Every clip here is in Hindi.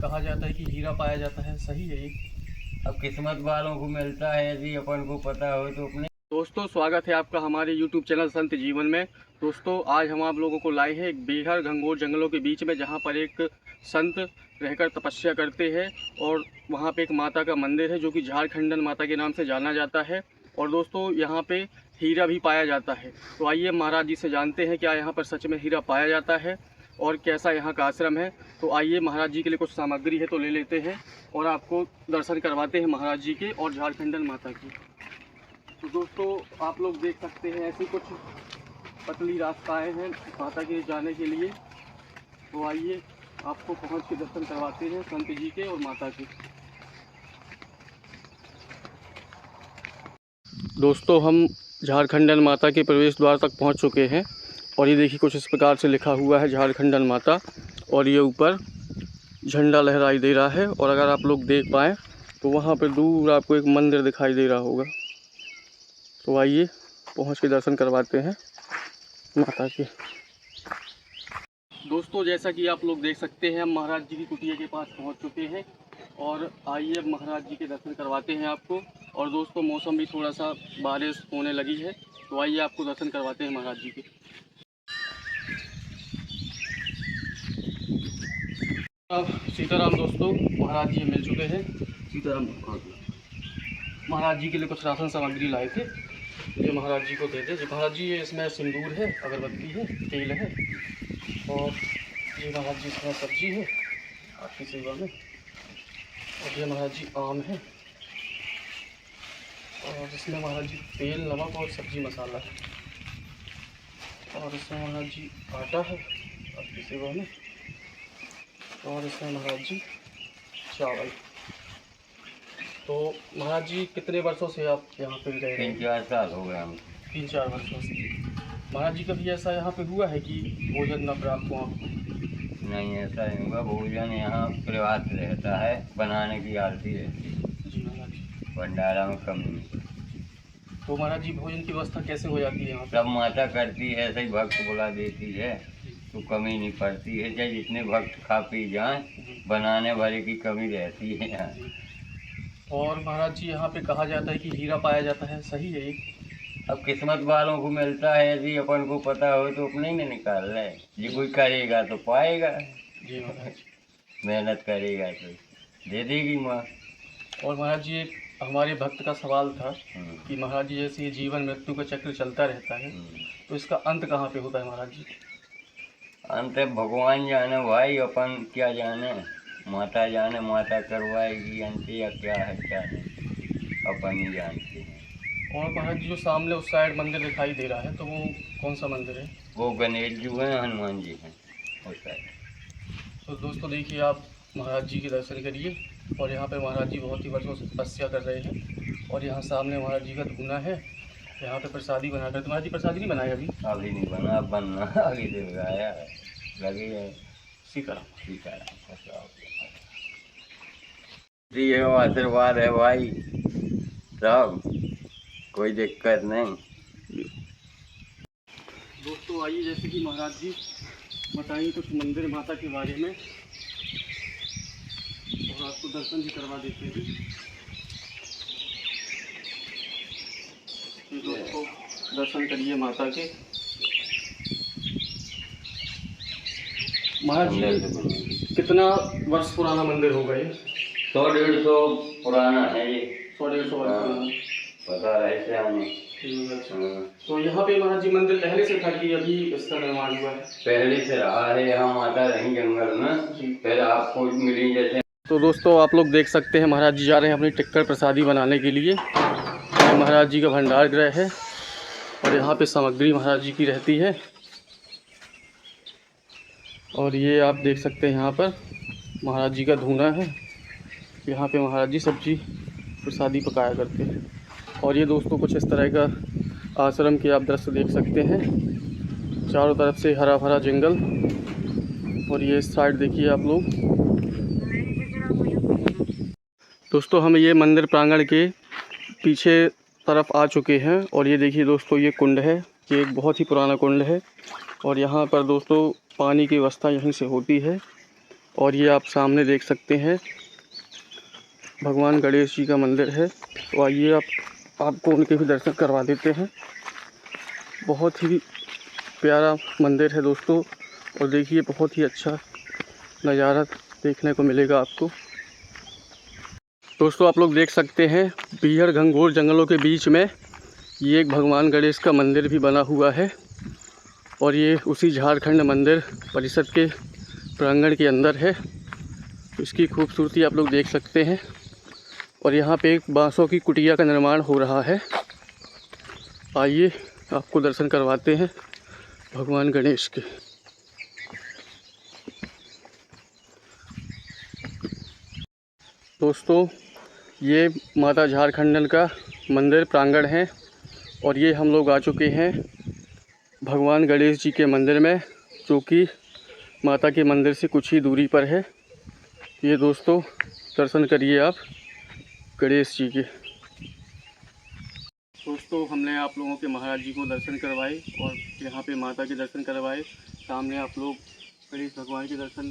कहा जाता है कि हीरा पाया जाता है, सही है ये? अब किस्मत वालों को मिलता है, यदि अपन को पता हो तो अपने। दोस्तों स्वागत है आपका हमारे YouTube चैनल संत जीवन में। दोस्तों आज हम आप लोगों को लाए हैं एक बेहद घंघोर जंगलों के बीच में, जहां पर एक संत रहकर तपस्या करते हैं और वहां पे एक माता का मंदिर है जो कि झारखंडन माता के नाम से जाना जाता है। और दोस्तों यहाँ पे हीरा भी पाया जाता है। तो आइए महाराज जी से जानते हैं क्या यहाँ पर सच में हीरा पाया जाता है और कैसा यहाँ का आश्रम है। तो आइए महाराज जी के लिए कुछ सामग्री है तो ले लेते हैं और आपको दर्शन करवाते हैं महाराज जी के और झारखंडन माता की। तो दोस्तों आप लोग देख सकते हैं ऐसी कुछ पतली रास्ताएं हैं माता के जाने के लिए। तो आइए आपको पहुंच के दर्शन करवाते हैं संत जी के और माता के। दोस्तों हम झारखंडन माता के प्रवेश द्वार तक पहुंच चुके हैं और ये देखिए कुछ इस प्रकार से लिखा हुआ है झारखंडन माता, और ये ऊपर झंडा लहराई दे रहा है। और अगर आप लोग देख पाएँ तो वहाँ पर दूर आपको एक मंदिर दिखाई दे रहा होगा। तो आइए पहुंच के दर्शन करवाते हैं माता के। दोस्तों जैसा कि आप लोग देख सकते हैं हम महाराज जी की कुटिया के पास पहुंच चुके हैं और आइए अब महाराज जी के दर्शन करवाते हैं आपको। और दोस्तों मौसम भी थोड़ा सा बारिश होने लगी है, तो आइए आपको दर्शन करवाते हैं महाराज जी के। अब सीताराम दोस्तों, महाराज जी मिल चुके हैं। सीताराम महाराज जी के लिए कुछ राशन सामग्री लाए थे, ये महाराज जी को दे दे। महाराज जी ये इसमें सिंदूर है, अगरबत्ती है, तेल है, और ये महाराज जी इसमें सब्जी है आपकी सेवा में, और ये महाराज जी आम है, और इसमें महाराज जी तेल, नमक और सब्जी मसाला है, और इसमें महाराज जी आटा है आपकी सेवा में, और इसमें महाराज जी चावल। तो महाराज जी कितने वर्षों से आप यहाँ पे रह रहे हैं? 3-4 साल हो गए हम। 3-4 वर्षों से। महाराज जी कभी ऐसा यहाँ पे हुआ है कि भोजन न प्राप्त हो आपको? नहीं, ऐसा नहीं हुआ। भोजन यहाँ परिवार से रहता है, बनाने की आरती रहती है। जी महाराज जी। भंडारा में कमी नहीं। तो महाराज जी भोजन की व्यवस्था कैसे हो जाती है यहाँ पे? सब माता करती है, ऐसे ही भक्त बुला देती है तो कमी नहीं पड़ती है। चाहे जितने भक्त खा पी जाएं, बनाने भरे की कमी रहती है यहाँ। और महाराज जी यहाँ पे कहा जाता है कि हीरा पाया जाता है, सही है ये? अब किस्मत वालों को मिलता है, यदि अपन को पता हो तो अपने ही में निकाल रहे। ये कोई करेगा तो पाएगा, जी महाराज जी। मेहनत करेगा तो दे देगी माँ। और महाराज जी एक हमारे भक्त का सवाल था कि महाराज जी जैसे ये जीवन मृत्यु का चक्र चलता रहता है, तो इसका अंत कहाँ पे होता है महाराज जी? अंत भगवान जाने भाई, अपन क्या जाने। माता जाने, माता करवाएगी अंत या क्या है क्या नहीं, अपन नहीं जानते हैं। और महाराज जी जो सामने उस साइड मंदिर दिखाई दे रहा है, तो वो कौन सा मंदिर है? वो गणेश जी हैं, हनुमान जी हैं उस साइड। तो दोस्तों देखिए आप महाराज जी के दर्शन करिए, और यहाँ पे महाराज जी बहुत ही वर्षों से तपस्या कर रहे हैं। और यहाँ सामने महाराज जी का धूना है, यहाँ पे प्रसादी बनाकर। महाराज जी प्रसादी नहीं बनाया अभी? अभी नहीं बना, अब बनना आगे से लगाया लगे है। सीताराम। सीताराम जी है, आशीर्वाद है भाई, सब कोई दिक्कत नहीं। दोस्तों आइए जैसे कि महाराज जी बताइए कुछ मंदिर माता के बारे में, और आपको दर्शन भी करवा देते हैं। दोस्तों दर्शन करिए माता के। महाराज जी कितना वर्ष पुराना मंदिर होगा ये? 100-150 पुराना है ये। 100-150 वर्ष पुराना। पता रहे से आने। तो यहाँ पे महाराज जी मंदिर पहले से था कि अभी इसका निर्माण हुआ है? पहले से रहा है, यहाँ माता रही जंगल में, फिर आपको मिली जैसे। तो दोस्तों आप लोग देख सकते हैं महाराज जी जा रहे हैं अपनी टिक्कर प्रसादी बनाने के लिए। ये महाराज जी का भंडार गृह है और यहाँ पे सामग्री महाराज जी की रहती है। और ये आप देख सकते हैं यहाँ पर महाराज जी का धूना है, यहाँ पे महाराज जी सब्जी प्रसादी पकाया करते हैं। और ये दोस्तों कुछ इस तरह का आश्रम के आप दृश्य देख सकते हैं, चारों तरफ से हरा भरा जंगल। और ये साइड देखिए आप लोग। दोस्तों हम ये मंदिर प्रांगण के पीछे तरफ आ चुके हैं, और ये देखिए दोस्तों ये कुंड है, ये एक बहुत ही पुराना कुंड है। और यहाँ पर दोस्तों पानी की व्यवस्था यहीं से होती है। और ये आप सामने देख सकते हैं भगवान गणेश जी का मंदिर है। तो आइए आपको उनके भी दर्शन करवा देते हैं। बहुत ही प्यारा मंदिर है दोस्तों, और देखिए बहुत ही अच्छा नज़ारा देखने को मिलेगा आपको। दोस्तों आप लोग देख सकते हैं बीहड़ घंघोर जंगलों के बीच में ये एक भगवान गणेश का मंदिर भी बना हुआ है, और ये उसी झारखंड मंदिर परिषद के प्रांगण के अंदर है। इसकी खूबसूरती आप लोग देख सकते हैं, और यहाँ पे एक बांसों की कुटिया का निर्माण हो रहा है। आइए आपको दर्शन करवाते हैं भगवान गणेश के। दोस्तों ये माता झारखंडन का मंदिर प्रांगण है, और ये हम लोग आ चुके हैं भगवान गणेश जी के मंदिर में, जो कि माता के मंदिर से कुछ ही दूरी पर है। ये दोस्तों दर्शन करिए आप गणेश जी के। दोस्तों हमने आप लोगों के महाराज जी को दर्शन करवाए और यहाँ पे माता के दर्शन करवाए। सामने आप लोग गणेश भगवान के दर्शन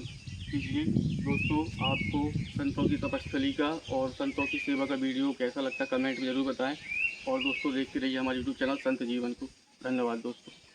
कीजिए। दोस्तों आपको संतों की तपस्थली का और संतों की सेवा का वीडियो कैसा लगता है कमेंट में ज़रूर बताएं, और दोस्तों देखते रहिए हमारे यूट्यूब चैनल संत जीवन को। धन्यवाद दोस्तों।